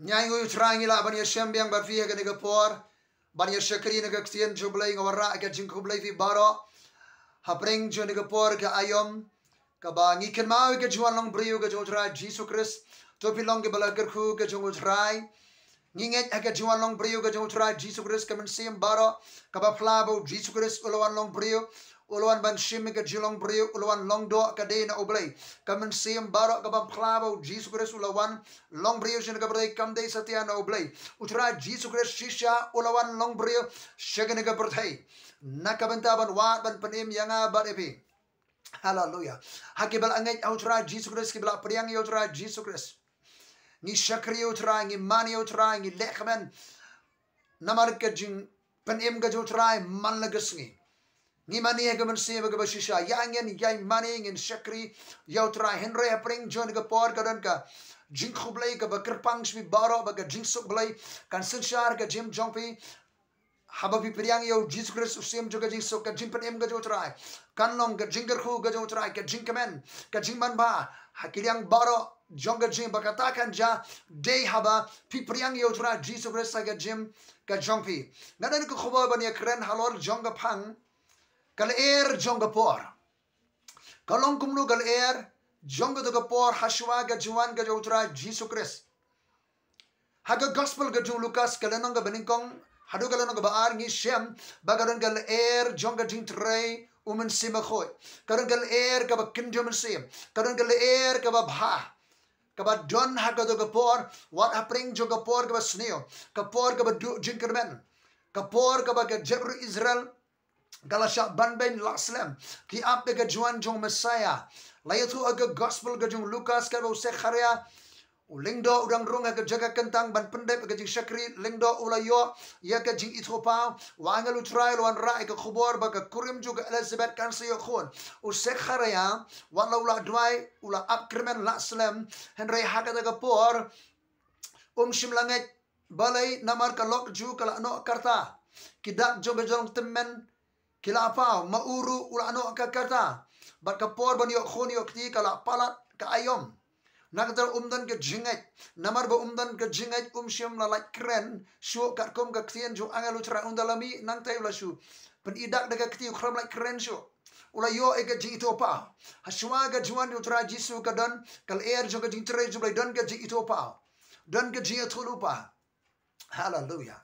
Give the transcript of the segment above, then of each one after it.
nyai ngu trai ngi la ban ya shambiang bar fi ga nega por ban ya shakri nega ktien jublai ngawara ga jing kublai fi baro hapreng jo nega por ga ayom ka ba ngi ken ma ga juan long brio ga jo trai Jesus Christ to pi long ga bala gar khu ga jo trai nginget aga juan long brio ga jo trai Jesus Christ kamen sim baro ka ba flabo Jesus Christ ulawan long brio ulawan ban shim ga jilong brio ulawan long do ka de na oblay kamen sim baro ka ba flabo Jesus Christ ulawan long brio shin ga bray kam de satya na oblay utra Jesus Christ shisha ulawan long brio shagane ga berthai nakabanta ban wa ban panim yanga ba epi hallelujah hakibal angai utra Jesus Christ kibla priang utra Jesus Christ ni shakri utra ni mani utra ni lekhmen namar ka jing panim ga utra man lagasngi ni mani ga man se ga shisha yangen yai mani ngin shakri utra henry apring jon ga por ka dan ka jing khublai ka bakar pang shbi baro ba ga jing sublai kan sinshar ga jim jongpi hababi priang yo Jesus Christ usem juga jing so ka jing panim ga utra kan long ga jingar khu ga utra ka jing kamen ka jing man ba hakiliang baro jonga jim bakatakan ja day haba pi priang yo tra Jesus Christ ga jim ka jongpi ngadan ko khoba ban ya kren halor jonga phang kal air jonga por kalong kumlu kal air jonga to ga por hashwa ga juan ga utra Jesus Christ haga gospel ga jung Lucas kalanong ga baningkong hadu kalanong ga baar ngi shem bagadan kal air jonga jing tray umen sima khoy karan kal air ka ba kinjom sim karan kal air ka ba bha kaba don haga do kapor what happening jo kapor kaba sneo kapor kaba jinkermen kapor kaba ke jebru Israel galasha banben laslam ki ap ke juan jong Messiah layatu aga gospel ga jong Lucas ka bo sekharia lingdo udang rung ga jaga kentang ban pendep ga jing shakri lingdo ulayo ya ga jing ithopa wangalu trial wan ra ga khubor ba ga kurim ju ga Elizabeth kan se yo khon u sekharia wala ula dwai ula upkrimen laslam henry haga ga por shimlanget balai namar ka lok ju kala no karta kidak jo ga jong temmen kila pa mauru ula no ka karta ba ka por ban yo khon yo kti kala palat ka ayom nakadar umdan ke jingat namar ba umdan ke jingat shim la like kren shu kat kom ka ktien ju angalu tra undalami nang tay ula shu pen idak daga kti khram like kren shu ula yo e ga ji to pa hashwa ga juan ju tra jisu ka dan kal air ju ga ji tre ju blai dan ga ji to pa dan ga ji thulu pa hallelujah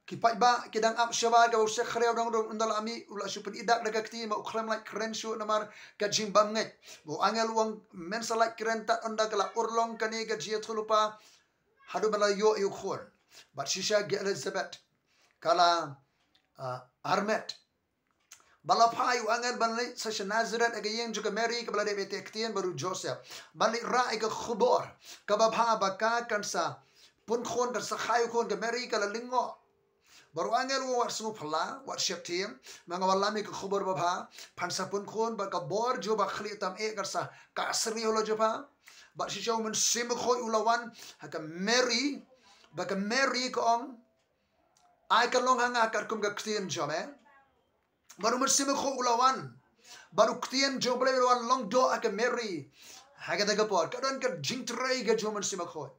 ki pai ba kidang ap shawa ga usek khrew dong dong undalami ula shu pen idak daga kti ma khram like kren shu namar ka jim bam nget bo angel wang mensa like kren ta onda kala urlong kani ga ji thulu pa hadu bala yo yu khor but shisha ga Elizabeth kala armet bala pai angel banle sa Nazareth aga yeng juga Mary ka bala de betektien baru Joseph bali ra ga khubor ka ba bha ba ka kan sa pun khon ka sa khayu khon ga Mary kala lingo baru angel wo warsu phala wat sheptim manga walami ka khubor ba bha phansa pun khon ba ka bor jo ba khli tam e karsa ka asri holo jo ba ba shisha mun sim khoy ulawan ha ka Mary ba ka Mary ko ong ai ka long hanga kar kum ga ktien jo me baru mun sim kho ulawan baru ktien jo ble ulawan long do ka Mary ha ga daga por ka dan ka jing tray ga jo mun sim khoy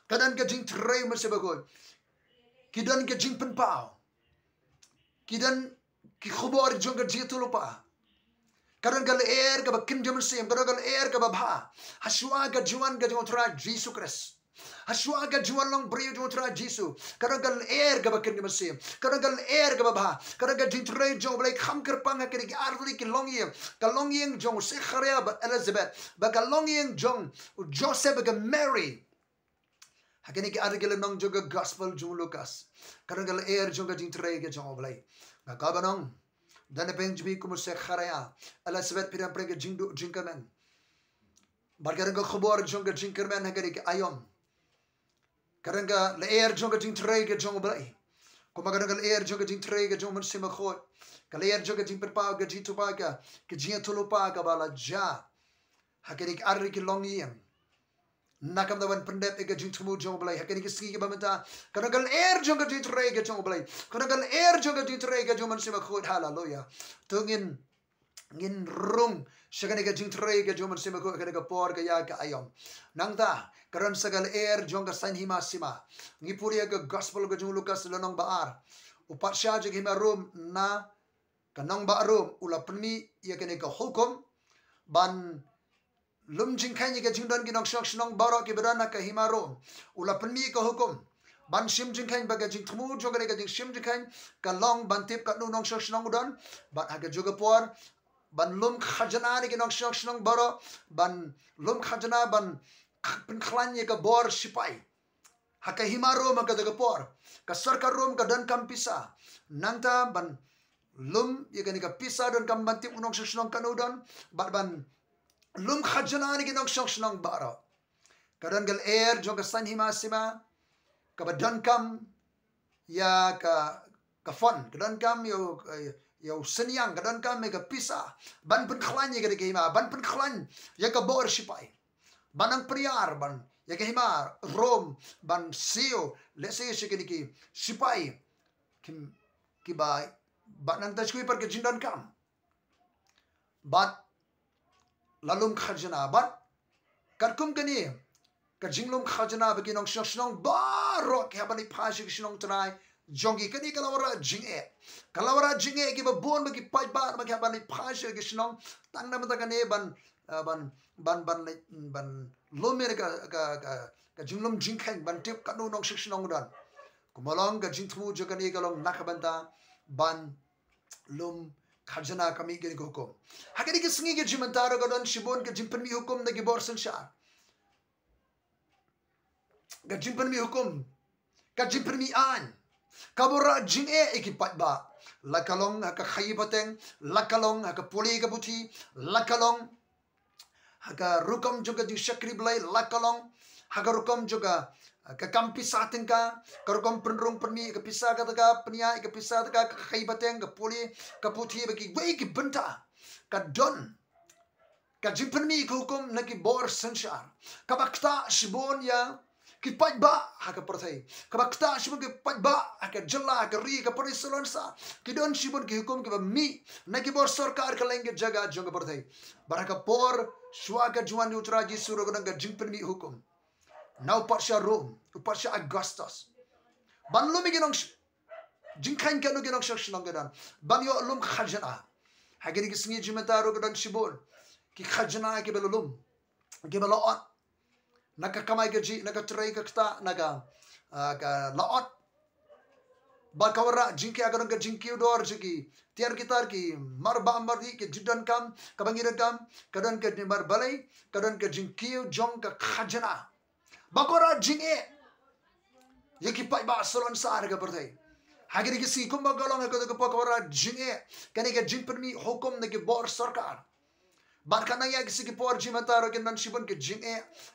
ka dan ka jing tray mun sim khoy kidan ke jing pen pao kidan ki khubor jong ga jitu lupa karan gal air ka bakin jam sim karan gal air ka ba hashwa ga juan ga jong tra Jesus Christ hashwa ga juan long brio jong tra Jesus karan gal air ka bakin jam sim karan gal air ka ba karan ga jing tre jong blai kham kar pang ka ki arli ki long yeng jong se kharia ba Elizabeth ba ka long yeng jong Joseph ga Mary hakini ki argel nong joga gospel jung Lucas karangal air joga jing tre ge jong blai ga kabanong dan pen jbi kum se kharaya Elizabeth piram prege jing do jing kamen bargarang ga khobor joga jing kermen hakini ki ayom karanga le air joga jing tre ge jong blai ko magarangal air joga jing tre ge jong mun sima khot kal air joga jing per pa ga jitu pa ga ke jing tulu pa ga bala ja hakini ki arri ki long yem nakam dawan pendep ega jing tumu jong blai hakani ki ski ba mata kanagal air jong jing tre ga jong blai kanagal air jong jing tre ga jong man sima khot hallelujah tungin ngin rung Shagani ka jing tray ka juman sima ko ka por ka ya ka ayom. Nangta karon sagal air jong ka sign hima sima. Ngipuri ka gospel ka jung Lukas lonong baar. Upat sya jing hima room na kanong ba room ula penmi ya ka hukum ban lum jing kanya ka jing don ginong shok shnong baro ki bedana ka hima room ula penmi ka hukum. Ban shim jing kain baga jing tmu joga ka jing shim jing kain ka long ban tip ka nung shok shnong udon ban aga juga por ban lum khajana ni ginong shok shnong baro ban lum khajana ban pen khlanye ka bor sipai haka hima room ka daga por ka sarkar room ka dan kam pisa nangta ban lum ya ka pisa don kam ban tip unong shok shnong kanudon ban lum khajana ni ginong shok shnong baro kadan gal air joga san hima sima kabadan kam ya ka fon kadan kam yo senyang kadan kam ka pisa ban pen khlan ya ka hima ban pen khlan ya ka bor sipai banang priar ban ya ka hima rom ban sio lese shikini sipai kim kibai banang tajkui par ke jindan kam bat lalum khajana bat karkum kani ka jinglum khajana bagi nong shnong baro ke habani phashi shnong trai jongi kani kalawara jinge ki ba bon bagi pai bar bagi habani phashi ki shnong tangna mata kane ban lomer ka jinglum jingkhan ban tip kanu nong shnong dan kumalong ka jingtmu jogani kalong nakabanta ban lum khajana kami ke hukum hakani ki singi ke jimantaro gadon shibon ke jimpan mi hukum na gibor sanshar Gajimpan mi hukum, gajimpan mi an, kabura jing ikipat ba, lakalong haka khayibateng, lakalong haka puli kabuti, lakalong haka rukam juga jing syakri belai, lakalong haka rukam juga ka kampisa tingka, ka rukam penrung permi ka pisa ka taka penia ka pisa taka ka khayibateng ka puli kabuti bagi wei ki benta, ka don gajimpan mi hukum naki bor sanshar, kabakta shibon ya kipat ba haka pertai kabakta shibun kipat ba haka jalla haka ri ka pari salonsa kidon shibun ki hukum ki mi na ki bor sarkar ka lenge jaga jonga pertai baraka por swaga juan utraji suro ga jingpen mi hukum now parsha Rome parsha Augustus ban lumi ginong jingkan kanu ginong shakshong gadan ban yo lum khajana hagiri ki singi jimataro gadan shibun ki khajana ki belulum ki belot naka kamay gaji naka tray kakta naka ka laot bakawara jinki agar naka jinki udor jiki tiar gitar ki marba ambardi ki jidan kam kabangiran kam kadan ka mar balai kadan ka jinki jong ka khajana bakora jinge yaki pai ba salon sar ga berdai hagiri ki si kumba galong ka ka bakora jinge kani ka jinpermi hukum naki bor sarkar Barkana ya kisi ki por jimataro ke nan shibun ke jing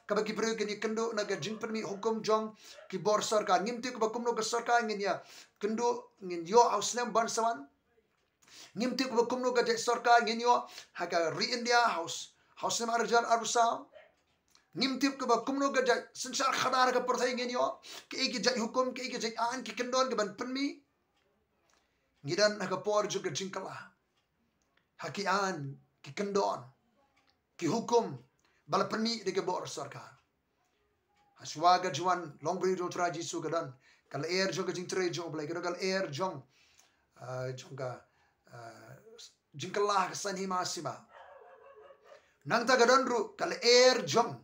kabaki priyo ke ni kendo na ke jing permi hukum jong ki bor sarkar ngimti ko bakum no ke sarkar ngin ya kendo ngin yo ausnem ban sawan ngimti ko bakum no ke sarkar ngin yo haka re India house nem arjan arusa ngimti ko bakum no ke sansar khadar ka perthai ngin yo ke ki jai hukum ke jai an ki kendon ke ban permi ngidan haka por juga jingkala haki an ki kendon ki hukum bala permi de ke bor sarkar aswaga juan longbri do traji sugadan kal air joga jing tre jong blai kal air jong jonga jingkalah san hima sima nang ta gadan ru kal air jong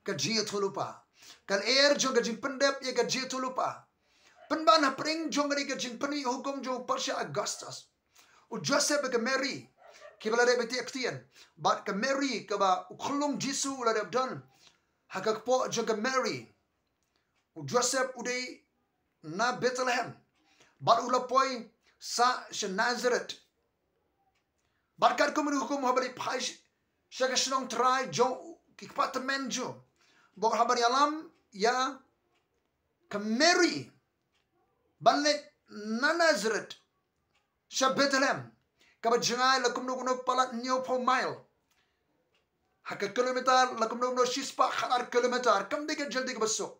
ka ji thulupa kal air joga jing pendep ye ka ji thulupa penbana pring jong ri ka jing permi hukum jong parsha Augustus u Joseph ke Mary kibala de beti aktian bat ka Mary ka ba ukhulung Jisu la de don haka po jaga Mary u Joseph udai na Bethlehem bat ula poi sa Nazareth bat kar kumru hukum habari phaish shaga shnong trai jo kikpat menjo bo habari alam ya ka Mary balle na Nazareth sha Bethlehem kaba jangai lakum no palat new po mile haka kilometer lakum no shispa khar kilometer kam de jaldi ke basso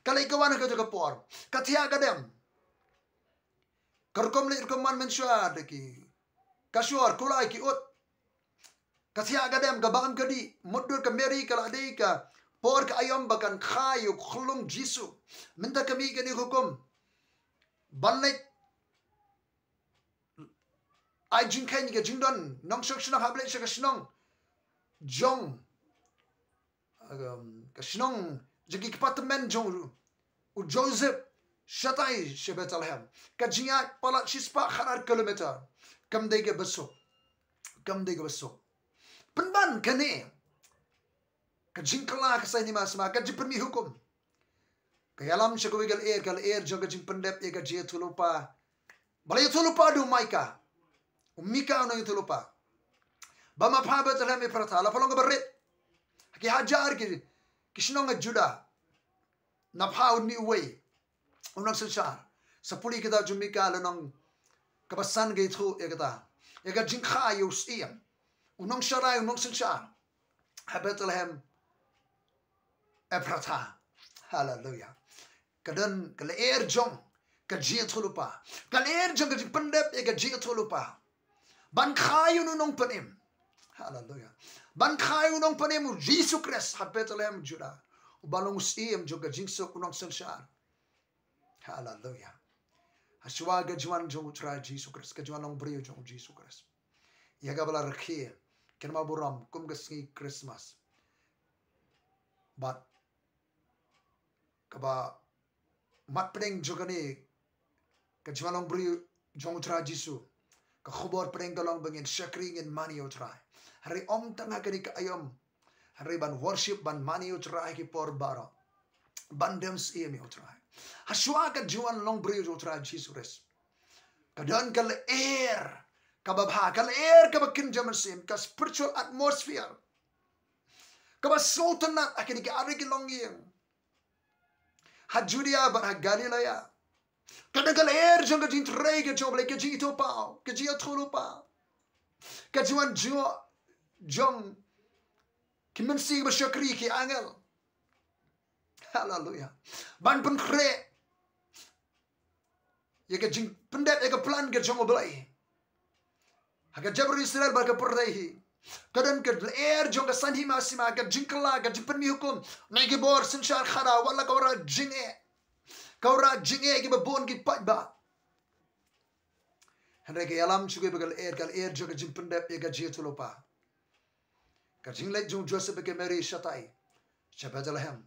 kalai kawan ka jaga por kathia gadem karkom le irkom man menshua de ki kashor kulai ki ut Kasih agadem gabam kadi mudur kameri kaladi ka por ka ayam bakan khayu khulung jisu minta kami kani hukum banlek ai jing kai ni ga jingdon nong shok shna hable shak shnong jong ka shnong jigi department jong u Joseph shatai shebetalhem ka jinga palat shispa kharar kilometer kam de ga baso penban kane ka jingkala ka sai ni masma ka jipermi hukum ka yalam shakowi gal air joga jing pendep e ka je tulupa balay tulupa du maika umika no tulupa bama pa betalhem e prata la palong berret ki hajar ki kishnong juda na pa ni way unang sensar sapuli kita jumika lanong kapasan ge thu e ka jingkha yus iam unong sharai unong sensar Bethlehem Ephrata. Hallelujah. Kadan kala air jong ka jia thulupa. Kala air jong ka jing pendep e ka jia thulupa. Ban khayu nung panim. Hallelujah. Ban khayu nung panim Jesus Christ ha Bethlehem Judah. Balong siem jong ka jing sok unong sensar. Hallelujah. Haswa ga juan jong tra Jesus Christ ka juan long brio jong Jesus Christ. Yaga bala rakhe kenma buram kum ga singi Christmas. But kaba mat pedeng jogani ka jualong bri jong tra jisu ka khobor pedeng dolong bengin shakring in mani utrai hari om tanga kani ka ayom hari ban worship ban mani utrai ki por baro bandem emi utrai haswa ka juan long bri utrai jisu res kadan kal air kababha kal air kabakin jaman sim ka spiritual atmosphere kaba sultanat akini ka ari ki long yeng ha Judea but ha Galilea. Kadang air jong kajing tray ke jong ke jing itu pau ke jing thulu pau ke juan jong kimen si bersyakri ki angel. Hallelujah. Ban pen kre ya ke jing pendet ya ke plan ke jong oblai ha ke jabri Israel ba ke perdai kadang ke air jong ke sanhi masima ke jing kala ke jing permi hukum nai bor sensar khara wala ka ora jing kau ra jinge ki babon ki pat ba henre ke alam chuge begal air joga jing pendep ye ga jetu lopa ka jing le jong Joseph ke Mary shatai Bethlehem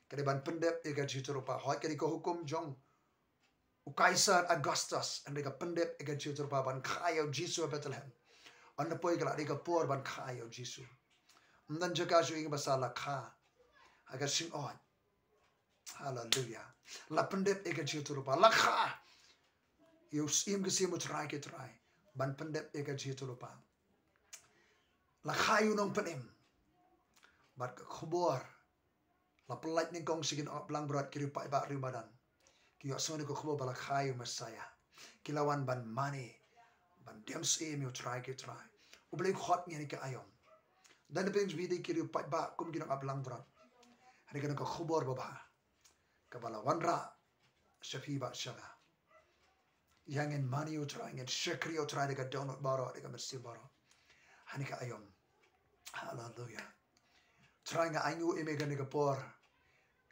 ke ban pendep ye ga jetu lopa hoy ke ko hukum jong u Kaisar Augustus henre ka pendep ye ga jetu lopa ban khayo Jesu Bethlehem an poi kala ri ka por ban khayo Jesu mdan jaka ju ing basala kha aga sing on. Hallelujah. La pendep ega jitu lupa la kha yus im ke simu try ke try ban pendep ega jitu lupa la kha yu nong penim bat khobor la pelat ning kong sigin blang berat kiri pai ba rimadan ki yo sone ko khobor bala kha yu Messiah kilawan ban mani ban dem sim yu try ke try ublek hot ni ke ayom dan depends vidi kiri pai ba kum ginang ablang berat hari kana ko khobor baba kabala wanra shafi ba shaga yang in mani utra yang shakri utra de ka donut baro de ka mersi baro hanika ayom. Hallelujah. Try nga ayu imega ne ka por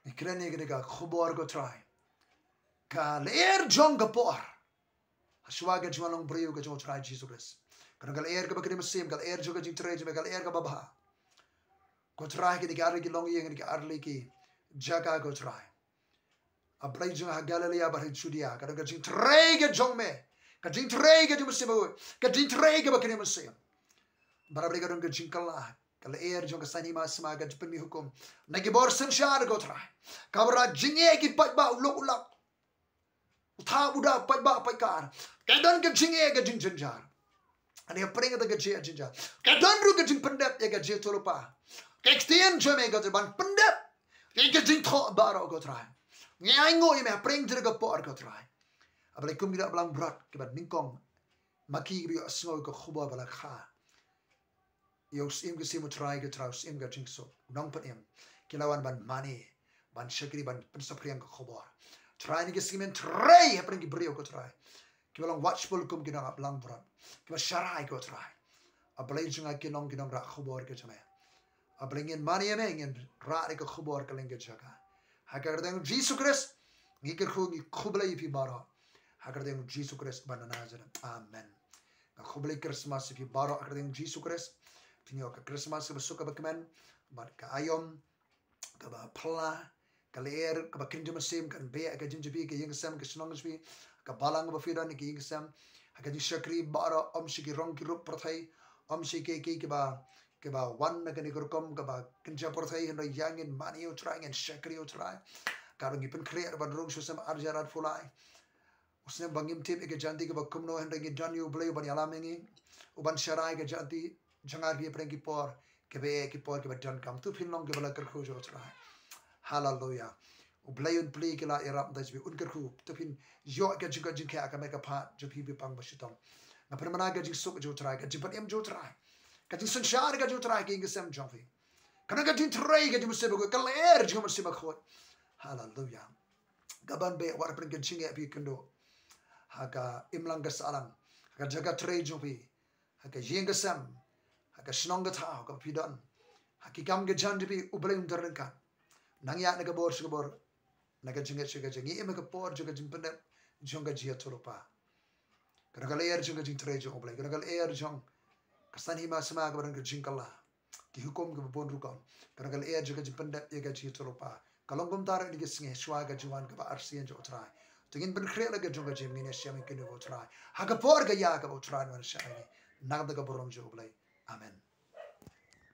ikrene ne ka khobor ko try ka leer jong ka por haswa ga jwalong brio ka jong try Jesus kana ka leer ka ba kene sim ka leer joga jing tray ka leer ka baba ko try ki de ka ri long yeng ki arli ki jaga ko try Ablay jong ha Galilea ba Judea kada ka jing tray ga jong me ka jing tray ga jing sibo ka jing tray ga ba kene sim barabri ga dong ka jing kala kala air jong ka sani ma sama ga jpen mi hukum nagi bor sanshar go try kabra jinge ki pat ba ulok utha uda pat ba pat kar ka don ka jinge ga jing janjar ani pring ga jing janjar ka don ru ga jing pendep ga jing tolupa ka extend jome ga ban pendep ga jing tho baro go try ngai ngoi me pring jerga por ko try ablai kum gira blang brat ke bat ningkong maki bi asngoi ko khuba bala kha yo sim ke sim try ke try sim ga jing so nong panem kilawan ban mani ban shakri ban pensapriang ko khuba try ni ke sim try pring ki brio ko try ki balang watchful kum gira blang brat ki ba sharai ko try ablay junga kinong ra khubor ke chame ablingin mani ame ngin ra ke khubor ke lenge jaga hagar deng Jesus Christ ngi ke khublay pi baro hagar deng Jesus Christ banana jara amen khublay Christmas pi baro hagar deng Jesus Christ tinyo ka Christmas ke suka bakmen bar ka ayom ka ba pla ka leer ka ba kingdom sim kan be ka jinjibi ke yingsam ke snong sbi ka balang ba fidan ke yingsam ka ji shakri baro om shiki rong ki rup prathai om shiki ke ba wan na kani kurkom ka ba kinja prathai hendo yangin mani utrai ngin shakri utrai ka rong ipin create ba rong susam arjarat fulai usne bangim tip ke janti ke ba kumno hendo ngi danyu blay ban yalamengi uban sharai ke janti jangar bi prengi por ke ba dan kam tu phin long ke bala kar khujo utrai hallelujah ublayun play ke la irap das bi unkar khu tu phin yo ke jinga jinka ka me ka pha jo phi bi pang bashitong na permana ke jing suk jo utrai ke jipan em jo utrai ka jing sanshar ke jo utrai ke ngisam jofi kana ka jing trai ke jing sebe ko kaler jing mo sebe khot hallelujah gaban be war pren ke jinga bi kendo haka imlang ga salang haka jaga trai jofi haka jingasam haka shnong ga tha ka pidon haki kam ga jandibi ublayun darnka nangya naga bor sugabor naga jinga jingi imaka por juga jimpanda jonga jia turupa kanagal air jonga jing trai jong oblay kanagal air jong kasani ma sama ga barang jingkala ki hukum ga bon rukon kanagal air juga jimpanda yaga jia turupa kalongum tar ni gisnge swaga juwan ga arsian jo trai tungin ben krela ga jonga jim ni shamin kinu trai haga por ga ya ga trai wan shai nagda ga borom jo oblay amen.